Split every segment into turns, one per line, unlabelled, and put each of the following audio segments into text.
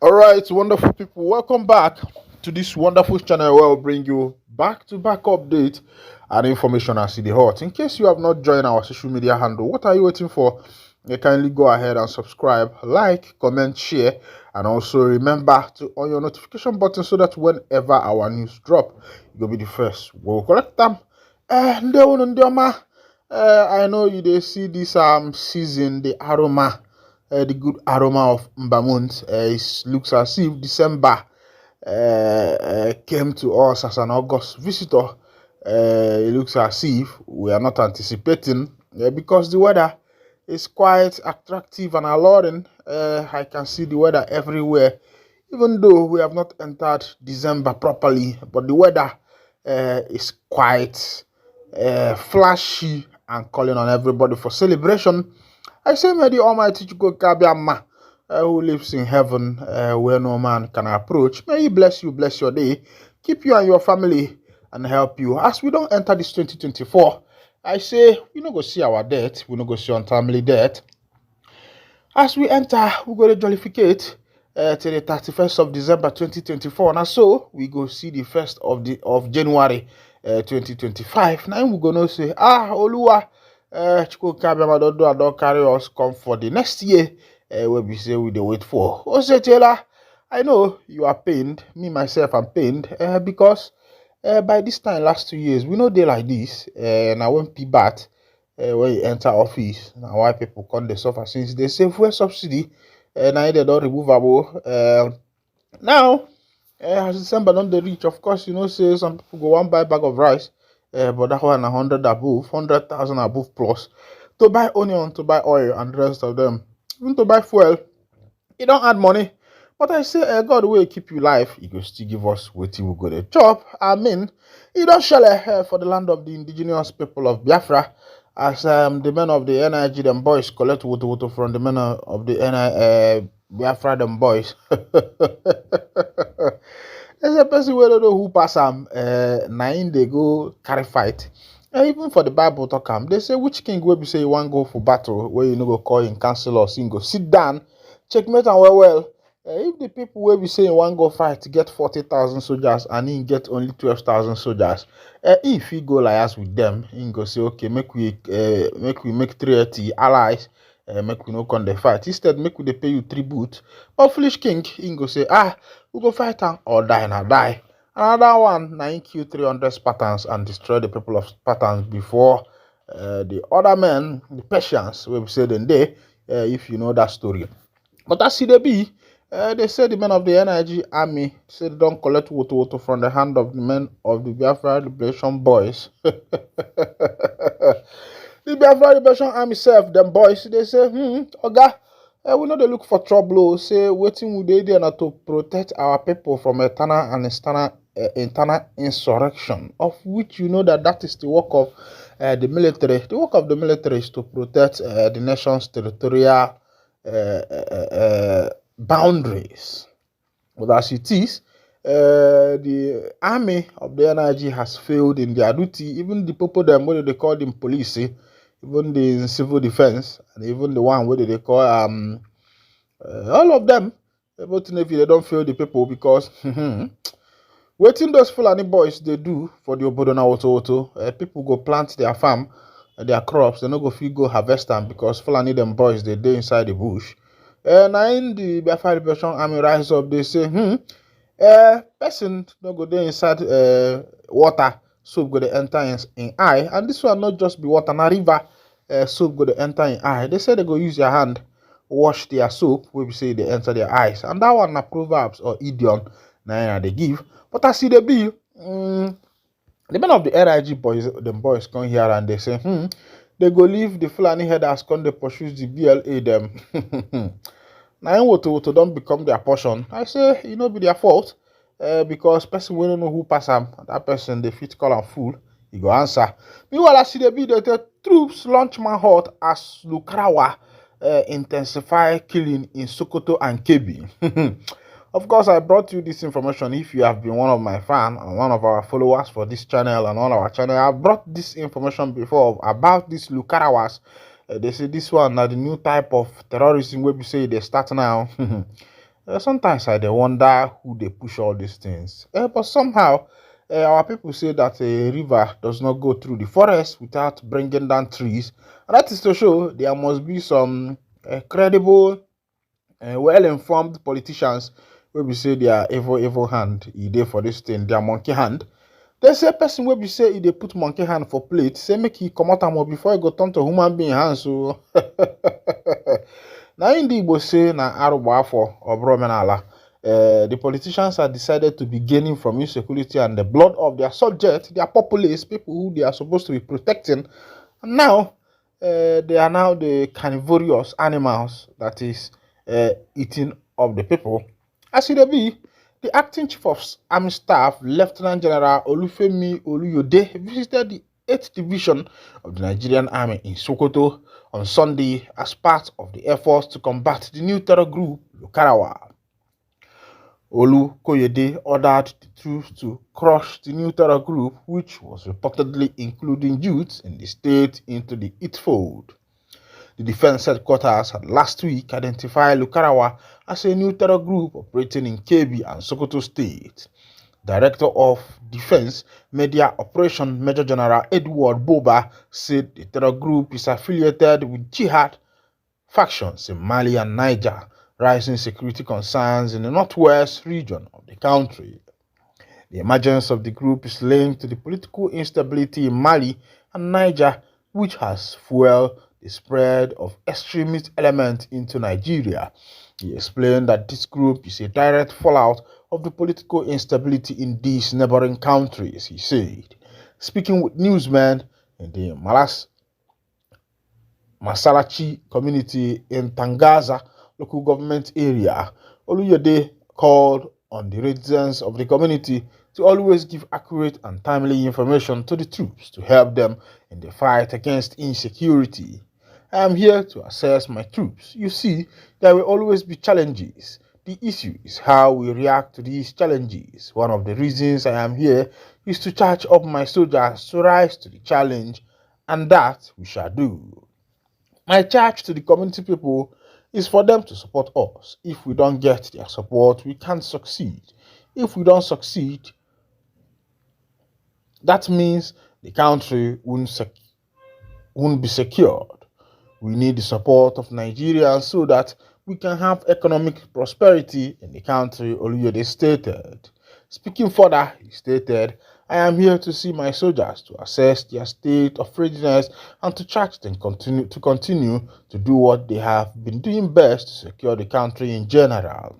All right, wonderful people, welcome back to this wonderful channel where we'll bring you back-to-back update and information as it is hot. In case you have not joined our social media handle, what are you waiting for? You kindly go ahead and subscribe, like, comment, share, and also remember to on your notification button so that whenever our news drop, you'll be the first. We'll collect them. I know you they see this season the aroma. The good aroma of Mbamont. It looks as if December came to us as an August visitor. It looks as if we are not anticipating because the weather is quite attractive and alluring. I can see the weather everywhere, even though we have not entered December properly, but the weather is quite flashy and calling on everybody for celebration. I say, may the Almighty Chukwukabiama, who lives in heaven, where no man can approach, may He bless you, bless your day, keep you and your family, and help you. As we don't enter this 2024, I say, we no go see our death, we no go see untimely death. As we enter, we go to jollificate till the 31st of December 2024. And so, we go see the 1st of January 2025. Now we go to say, Oluwa, Chukwukabiama don't carry us come for the next year where we say we dey wait for. Osetela, I know you are pained. Me, myself, I'm pained because by this time, last 2 years, we know they like this. And I won't be bad when you enter office. Now, why people come they suffer since they say fuel subsidy and now they don't removable. Now, as December don't they reach, of course, you know, say some people go one buy bag of rice, but that one 100 above, 100,000 above plus to buy onion, to buy oil, and the rest of them. Even to buy fuel, you don't add money. But I say, God will keep you alive. He go still give us what we go to chop. I mean, he don't share for the land of the indigenous people of Biafra. As the men of the NIG, them boys, collect water from the men of the Biafra, them boys. There's a person who don't know who pass them. Nine they go carry fight. Even for the Bible talk they say which king will be say you want go for battle where you no go call in council or sing go sit down, checkmate and well. If the people will be saying one go fight to get 40,000 soldiers and he get only 12,000 soldiers, if he go liars with them, he go say okay, make we make 30 allies, make we no come the fight. Instead, make we they pay you tribute. But foolish king, he go say we go fight or die and die. Another one, now he kill 300 Spartans and destroy the people of Spartans before the other men, the Persians, will say then they, if you know that story. But as they be, they say the men of the NIG army say they don't collect water from the hand of the men of the Biafra Liberation boys. The Biafra Liberation army self, them boys, they say, Oga, we know they look for trouble. Say, waiting with they there to protect our people from eternal and internal insurrection, of which you know that is the work of the military. The work of the military is to protect the nation's territorial boundaries. But as it is, the army of the NIG has failed in their duty. Even the people them what they call them police, even the civil defense, and even the one what they call all of them. But if they don't fail the people because waiting those Fulani boys they do for the Obodona Auto, people go plant their farm, their crops, they no go fit go harvest them because Fulani them boys they inside the bush. Now in the Biafra Liberation Army rise up, they say, person no go there inside water, soap go to enter in eye, and this one not just be water, na river, soap go to enter in eye. They say they go use their hand, wash their soap, where we say they enter their eyes, and that one na proverbs or idiom na they give. But I see the bill, the men of the NIG boys, them boys come here and they say, they go leave the Fulani headers come they pursue the BLA them. Now what don't become their portion. I say it no be their fault. Because person we don't know who pass them, that person they fit call and fool, he go answer. Meanwhile, I see the troops launch manhunt as Lukarawa intensify killing in Sokoto and Kebbi. Of course, I brought you this information if you have been one of my fans and one of our followers for this channel and on our channel. I've brought this information before about these Lukarawas. They say this one now the new type of terrorism where we say they start now. Sometimes I dey wonder who they push all these things. But somehow, our people say that a river does not go through the forest without bringing down trees. And that is to show there must be some credible, well-informed politicians wey be say their evil hand e dey for this thing, their monkey hand. They say person wey be say e dey put monkey hand for plate say make e comot am before e go turn to human being hand. So na im the Igbo say na arụgba afọ ọ bụrụ omenala. The politicians have decided to be gaining from insecurity and the blood of their subjects, their populace, people who they are supposed to be protecting. And now, they are now the carnivorous animals that is eating up the people. As it be, the acting chief of army staff, Lieutenant General Olufemi Oluyode, visited the 8th Division of the Nigerian Army in Sokoto on Sunday as part of the efforts to combat the new terror group, Lukarawa. Olukoyede ordered the troops to crush the new terror group, which was reportedly including youths in the state, into the it fold. The defense headquarters had last week identified Lukarawa as a new terror group operating in Kebbi and Sokoto State. Director of Defense Media Operation Major General Edward Boba said the terror group is affiliated with jihad factions in Mali and Niger, rising security concerns in the northwest region of the country. The emergence of the group is linked to the political instability in Mali and Niger, which has fueled the spread of extremist elements into Nigeria. He explained that this group is a direct fallout of the political instability in these neighboring countries, he said. Speaking with newsmen in the Masalachi community in Tangaza local government area, Oluyede called on the residents of the community to always give accurate and timely information to the troops to help them in the fight against insecurity. I am here to assess my troops. You see, there will always be challenges. The issue is how we react to these challenges. One of the reasons I am here is to charge up my soldiers to rise to the challenge, and that we shall do. My charge to the community people is for them to support us. If we don't get their support, we can't succeed. If we don't succeed, that means the country won't be secured. We need the support of Nigerians so that we can have economic prosperity in the country, Oluyede stated. Speaking further, he stated, I am here to see my soldiers to assess their state of readiness and to charge them to continue to do what they have been doing best to secure the country in general.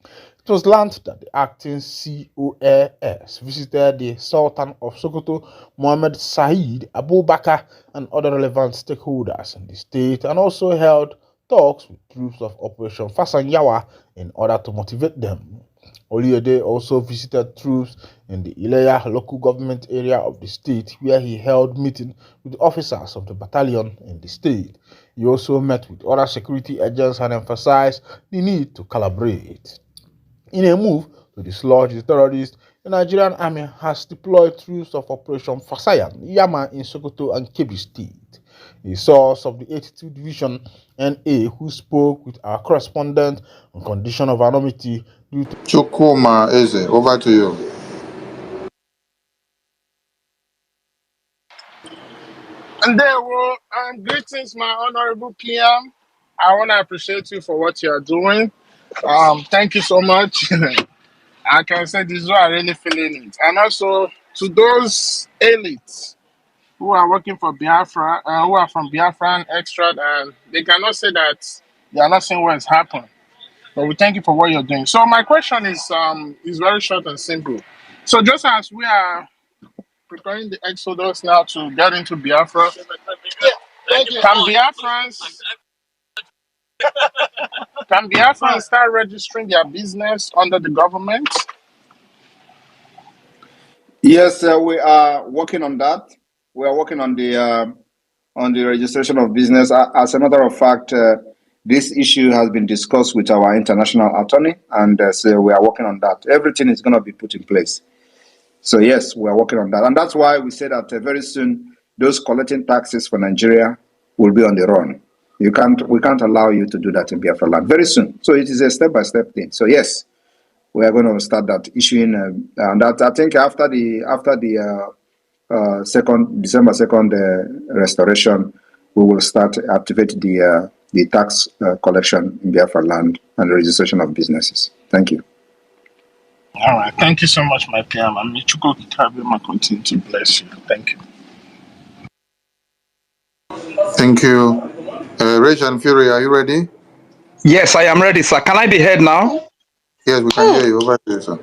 It was learned that the acting COAS visited the Sultan of Sokoto, Mohammed Said Abubakar, and other relevant stakeholders in the state, and also held talks with troops of Operation Fasanyawa in order to motivate them. Oluyede also visited troops in the Ileya local government area of the state, where he held meetings with officers of the battalion in the state. He also met with other security agents and emphasized the need to collaborate. In a move to dislodge the terrorists, the Nigerian army has deployed troops of Operation Fasayan, Yama in Sokoto and Kebbi State. A source of the 82nd Division NA who spoke with our correspondent on condition of anonymity due to
Chukuma Eze, over to you.
And there, well, greetings, my honorable PM. I want to appreciate you for what you are doing. Thank you so much. I can say this is what I really feeling it. And also to those elites who are working for Biafra, who are from Biafran extract, and they cannot say that they are not seeing what has happened. But we thank you for what you're doing. So my question is very short and simple. So just as we are preparing the exodus now to get into Biafra, can Biafrans start registering their business under the government?
Yes, we are working on that. We are working on the registration of business. As a matter of fact, this issue has been discussed with our international attorney, and so we are working on that. Everything is going to be put in place. So yes, we are working on that, and that's why we say that very soon those collecting taxes for Nigeria will be on the run. We can't allow you to do that in Biafra land very soon. So it is a step-by-step thing. So yes, we are going to start that issuing, and that I think after the December 2nd restoration, we will start activate the tax collection in Biafra land and the registration of businesses. Thank you.
All right. Thank you so much, my PM. And Michuko Kabima continue to bless you. Thank you.
Thank you. Rage and Fury, are you ready?
Yes, I am ready, sir. Can I be heard now?
Yes, we can hear you. Over to you, sir.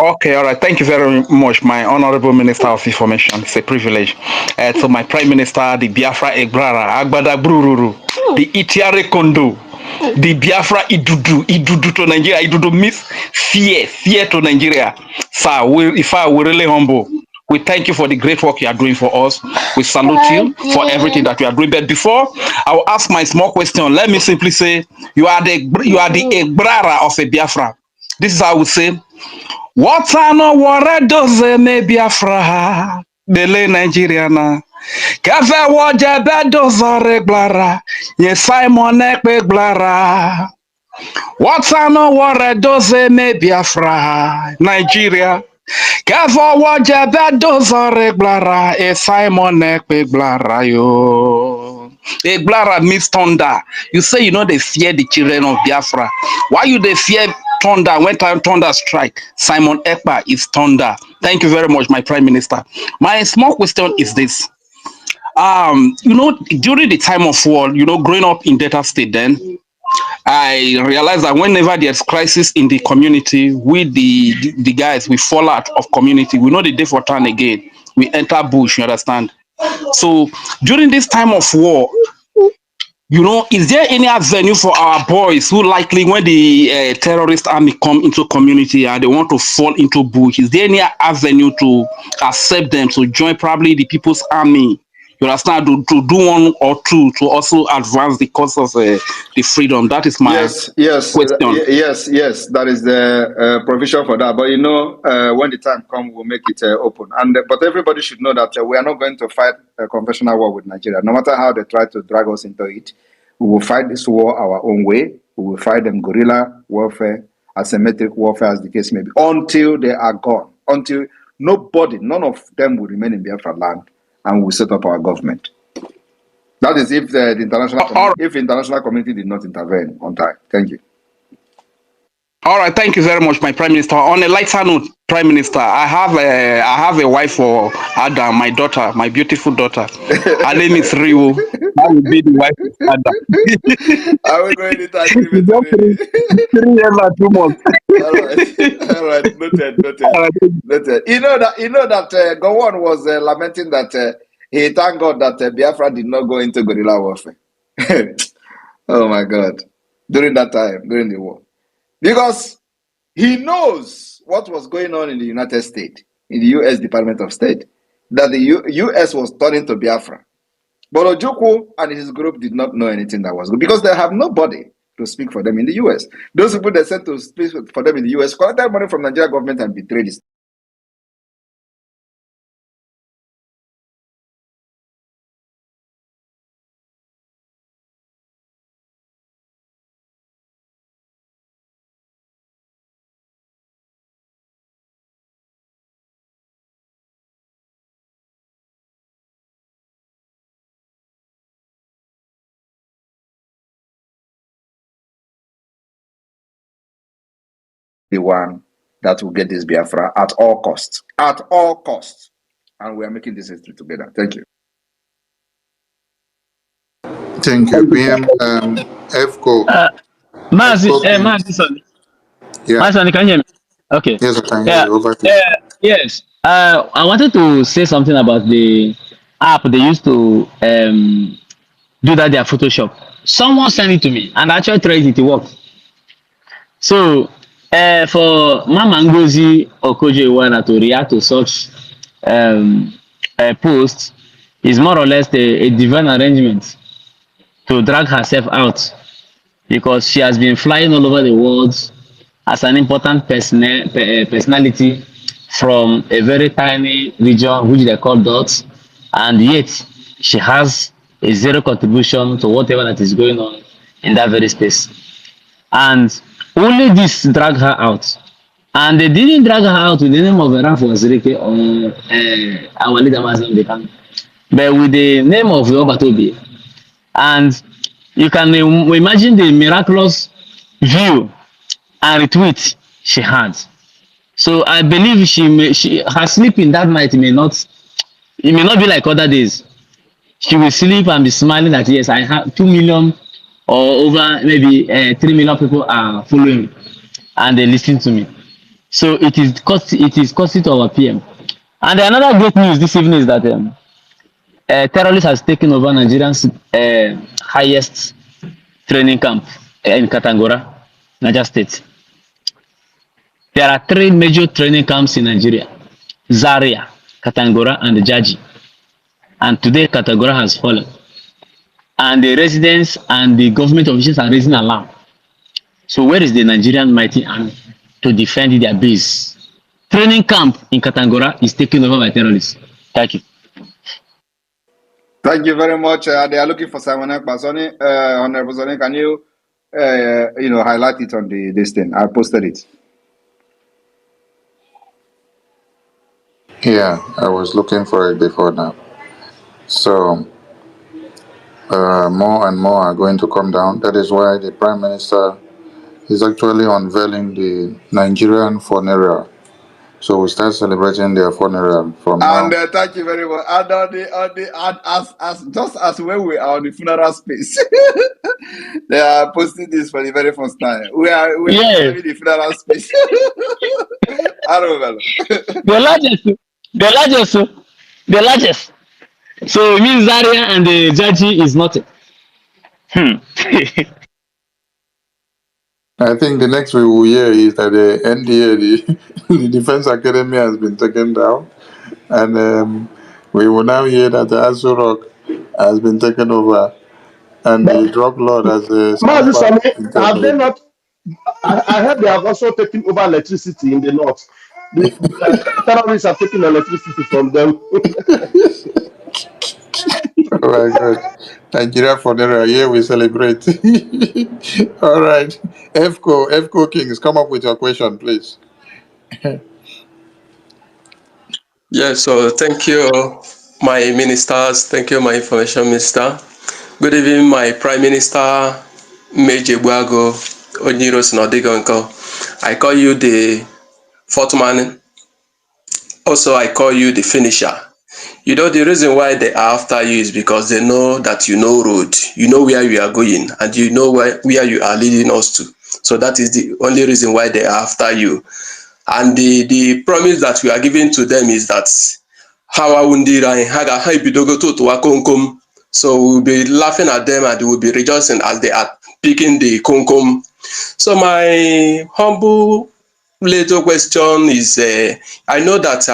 Okay, all right. Thank you very much, my Honorable Minister of Information. It's a privilege. To my Prime Minister, the Biafra Egrara, Agbada Brururu, the Itiare Kondo, the Biafra Idudu to Nigeria. Idudu means fear to Nigeria. Sir, we're really humble. We thank you for the great work you are doing for us. We salute you for everything that you are doing. But before I will ask my small question, let me simply say you are the Egrara of a Biafra. This is how I would say. Water no water does me Biafra, dele Nigeriana. Kafe waje bedozo reglara, ye Simon ekpe glara. Water no water does me Biafra, Nigeria. Kafe waje bedozo reglara, ye Simon ekpe glara yo. Eglara means thunder. You say you know they fear the children of Biafra. Why you they fear thunder when thunder strike? Simon Ekpa is thunder. Thank you very much, my Prime Minister. My small question is this. During the time of war, growing up in Delta State then, I realized that whenever there's crisis in the community, we the guys, we fall out of community. We know the day for turn again. We enter bush, you understand? So during this time of war, is there any avenue for our boys who likely when the terrorist army come into community and they want to fall into bush, is there any avenue to accept them to join probably the people's army? You understand, to do one or two to also advance the cause of the freedom? That is my
yes.
question.
Yes. That is the provision for that. But when the time comes, we'll make it open. But everybody should know that we are not going to fight a conventional war with Nigeria. No matter how they try to drag us into it, we will fight this war our own way. We will fight them guerrilla warfare, asymmetric warfare, as the case may be, until they are gone. Until none of them will remain in Biafra land, and we'll set up our government. That is if the international community did not intervene on time. Thank you.
All right, thank you very much, my Prime Minister. On a lighter note, Prime Minister, I have a wife for Ada, my daughter, my beautiful daughter. Her name is Rio. I will be the wife of Ada.
I will go anytime.
3 years and 2 months.
All right. Noted. You know that Gowon was lamenting that he thanked God that Biafra did not go into guerrilla warfare. Oh my God! During that time, during the war. Because he knows what was going on in the United States, in the U.S. Department of State, that the U.S. was turning to Biafra. But Ojukwu and his group did not know anything that was good because they have nobody to speak for them in the U.S. Those people they sent to speak for them in the U.S. collected money from the Nigerian government and betrayed it. The one that will get this Biafra at all costs. At all costs. And we are making this history together. Thank you.
Thank you. PM FCO.
Madison.
Yeah.
Madison, can you hear me? Okay.
Yes, I can hear you. Over to you.
Yes. I wanted to say something about the app they used to do that their Photoshop. Someone sent it to me and I actually tried it to work. So for Mama Ngozi Okoje-Iweala to react to such post is more or less a divine arrangement to drag herself out because she has been flying all over the world as an important personality from a very tiny region which they call dots, and yet she has a zero contribution to whatever that is going on in that very space. And only this drag her out. And they didn't drag her out with the name of Rafa Zirike or our leader Mazam Dekan, but with the name of Obatobi. And you can imagine the miraculous view and retweet she had. So I believe her sleeping that night it may not be like other days. She will sleep and be smiling that yes, I have 2 million or over maybe 3 million people are following me and they listen to me. So it is costly to our PM. And another great news this evening is that terrorists has taken over Nigerian's highest training camp in Katangora, Niger State. There are three major training camps in Nigeria: Zaria, Katangora, and Jaji. And today Katangora has fallen. And the residents and the government officials are raising alarm. So where is the Nigerian mighty army to defend their base? Training camp in Katangora is taken over by terrorists. Thank you.
Thank you very much. They are looking for Simon Ekbasoni. Honorable Soni, can you, highlight it on this thing? I posted it.
Yeah, I was looking for it before now. So more and more are going to come down. That is why the Prime Minister is actually unveiling the Nigerian funeral. So we start celebrating their funeral from
And
now.
thank you very much. And as when we are on the funeral space, they are posting this for the very first time. We are having the funeral space. I don't know.
The largest. So it means Zaria and the Jaji is nothing.
I think the next we will hear is that the NDA, the Defense Academy, has been taken down, and we will now hear that the Aso Rock has been taken over, and the drug lord has
Mazi Sami, have they
intervened.
not? I heard they have also taken over electricity in the north. The terrorists are taking electricity from them.
Oh my God. Nigeria funeral, here we celebrate. All right. FCO Kings, come up with your question, please.
Yes, so thank you, my ministers. Thank you, my information minister. Good evening, my Prime Minister, Meje Buago, Onyiro Sinodigonko. I call you the fourth man. Also, I call you the finisher. You know, the reason why they are after you is because they know that you know road, you know where you are going, and you know where you are leading us to. So that is the only reason why they are after you. And the promise that we are giving to them is that so we'll be laughing at them and we'll be rejoicing as they are picking the konkom. So my humble little question is, I know that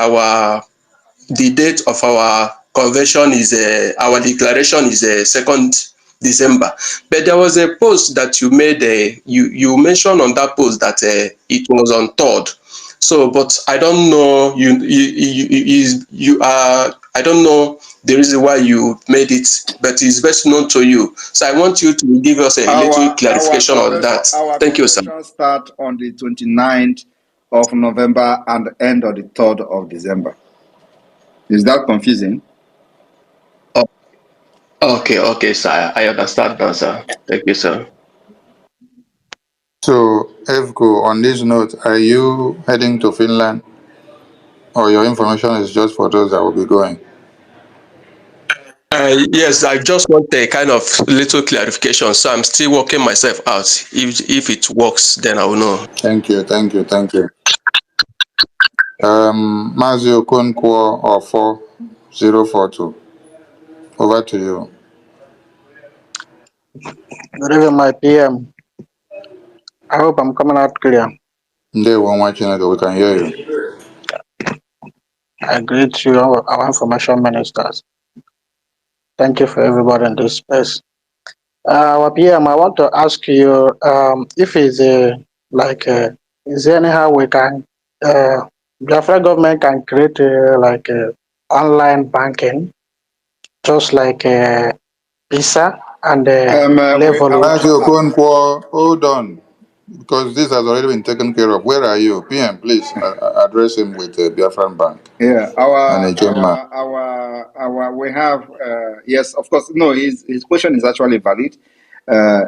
the date of our convention is our declaration is 2nd December, but there was a post that you made. You mentioned on that post that it was on 3rd. So, but I don't know you are. I don't know the reason why you made it, but it's best known to you. So I want you to give us a little clarification on that. Thank you, sir.
Our convention start on the 29th of November and end on the 3rd of December. Is that confusing?
Oh, okay, sir. I understand now, sir. Thank you, sir.
So, FCO, on this note, are you heading to Finland? Or your information is just for those that will be going?
Yes, I just want a kind of little clarification. So I'm still working myself out. If it works, then I will know.
Thank you. Mazio Okonkwo or 4042. Over to you.
Good evening, my PM. I hope I'm coming out clear.
They won't watching it, we can hear you.
I greet you, our information ministers. Thank you for everybody in this space. Our PM, I want to ask you if it's is there anyhow we can, Biafra government can create online banking, just like Pisa and
We,
level.
Matthew Okonkwo, hold on, because this has already been taken care of. Where are you? PM, please address him with Biafran Bank
yeah,
and a Gemma.
we have yes, of course. No, his question is actually valid.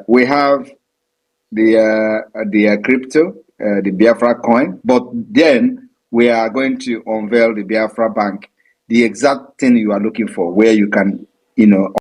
We have the crypto, the Biafra coin, but then we are going to unveil the Biafra Bank, the exact thing you are looking for, where you can,